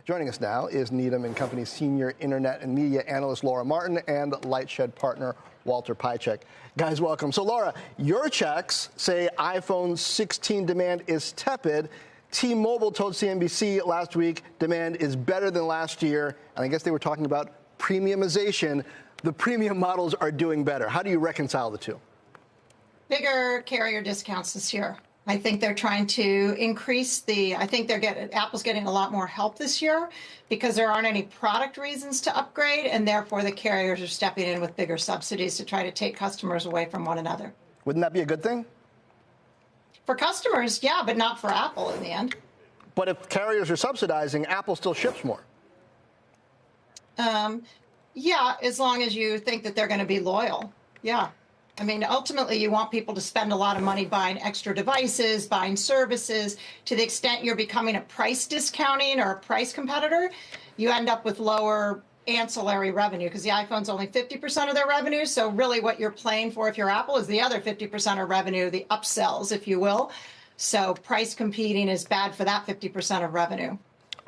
Joining us now is Needham and Company Senior Internet and Media Analyst Laura Martin and LightShed Partner Walter Piecyk. Guys, welcome. So, Laura, your checks say iPhone 16 demand is tepid. T-Mobile told CNBC last week demand is better than last year, and I guess they were talking about premiumization. The premium models are doing better. How do you reconcile the two? Bigger carrier discounts this year. I think they're trying to increase Apple's getting a lot more help this year because there aren't any product reasons to upgrade, and therefore the carriers are stepping in with bigger subsidies to try to take customers away from one another. Wouldn't that be a good thing? For customers, yeah, but not for Apple in the end. But if carriers are subsidizing, Apple still ships more. Yeah, as long as you think that they're going to be loyal. Yeah. I mean, ultimately, you want people to spend a lot of money buying extra devices, buying services. To the extent you're becoming a price discounting or a price competitor, you end up with lower ancillary revenue because the iPhone's only 50% of their revenue. So really what you're playing for if you're Apple is the other 50% of revenue, the upsells, if you will. So price competing is bad for that 50% of revenue.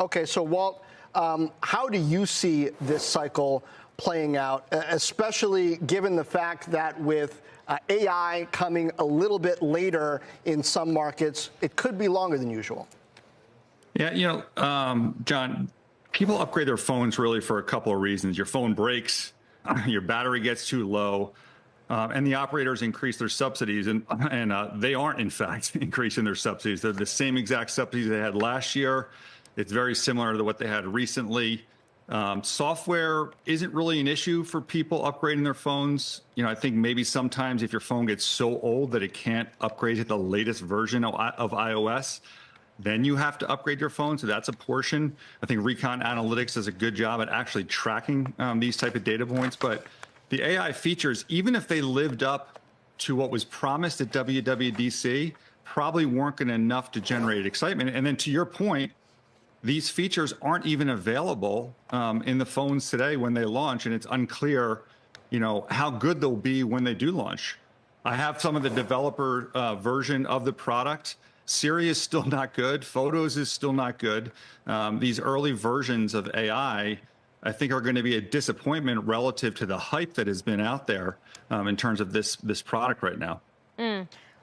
Okay, so Walt, how do you see this cycle playing out, especially given the fact that with AI coming a little bit later in some markets, it could be longer than usual? Yeah, John, people upgrade their phones really for a couple of reasons. Your phone breaks, your battery gets too low, and the operators increase their subsidies, and they aren't, in fact, increasing their subsidies. They're the same exact subsidies they had last year. It's very similar to what they had recently. Software isn't really an issue for people upgrading their phones. I think maybe sometimes if your phone gets so old that it can't upgrade to the latest version of iOS, then you have to upgrade your phone. So that's a portion. I think Recon Analytics does a good job at actually tracking these type of data points. But the AI features, even if they lived up to what was promised at WWDC, probably weren't going to enough to generate excitement. And then to your point, these features aren't even available in the phones today when they launch, and it's unclear, how good they'll be when they do launch. I have some of the developer version of the product. Siri is still not good. Photos is still not good. These early versions of AI, I think, are going to be a disappointment relative to the hype that has been out there in terms of this product right now.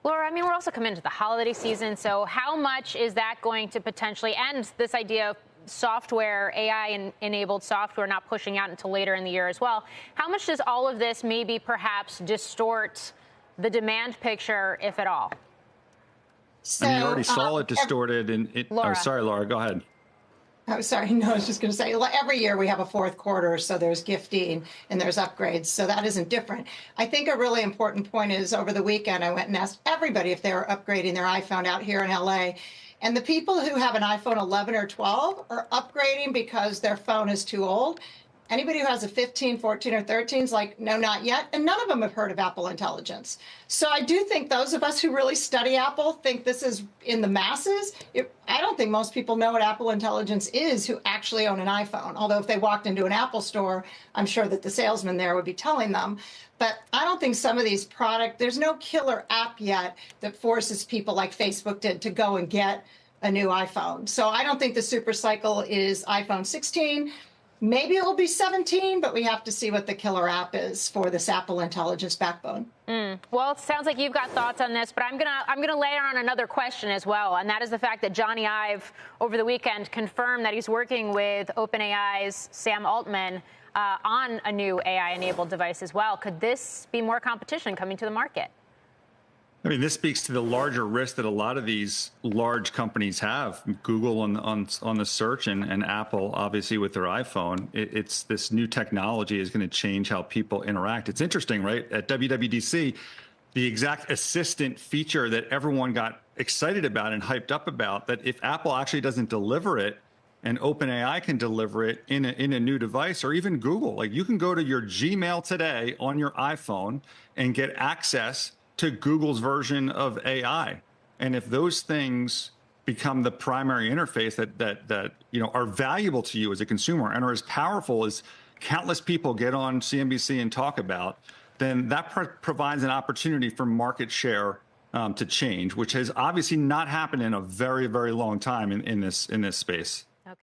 Laura, I mean, we're also coming into the holiday season, so how much is that going to potentially end this idea of software, AI-enabled software not pushing out until later in the year as well? How much does all of this maybe perhaps distort the demand picture, if at all? So, you already saw it distorted. Laura. Oh, sorry, Laura, go ahead. Oh, sorry. No, I was just going to say, every year we have a fourth quarter, so there's gifting and there's upgrades, so that isn't different. I think a really important point is over the weekend, I went and asked everybody if they were upgrading their iPhone out here in LA. And the people who have an iPhone 11 or 12 are upgrading because their phone is too old. Anybody who has a 15, 14, or 13 is like, no, not yet. And none of them have heard of Apple Intelligence. So I do think those of us who really study Apple think this is in the masses. I don't think most people know what Apple Intelligence is who actually own an iPhone. Although if they walked into an Apple store, I'm sure that the salesman there would be telling them. But I don't think some of these there's no killer app yet that forces people like Facebook did to go and get a new iPhone. So I don't think the super cycle is iPhone 16. Maybe it will be 17, but we have to see what the killer app is for this Apple Intelligence backbone. Well, it sounds like you've got thoughts on this, but I'm gonna layer on another question as well, and that is the fact that Johnny Ive over the weekend confirmed that he's working with OpenAI's Sam Altman on a new AI-enabled device as well. Could this be more competition coming to the market? I mean, this speaks to the larger risk that a lot of these large companies have. Google on the search and Apple, obviously, with their iPhone. It's this new technology is going to change how people interact. It's interesting, right? At WWDC, the exact assistant feature that everyone got excited about and hyped up about, that if Apple actually doesn't deliver it and OpenAI can deliver it in a new device, or even Google, like you can go to your Gmail today on your iPhone and get access to Google's version of AI. And if those things become the primary interface that are valuable to you as a consumer and are as powerful as countless people get on CNBC and talk about, then that provides an opportunity for market share to change, which has obviously not happened in a very, very long time in this space.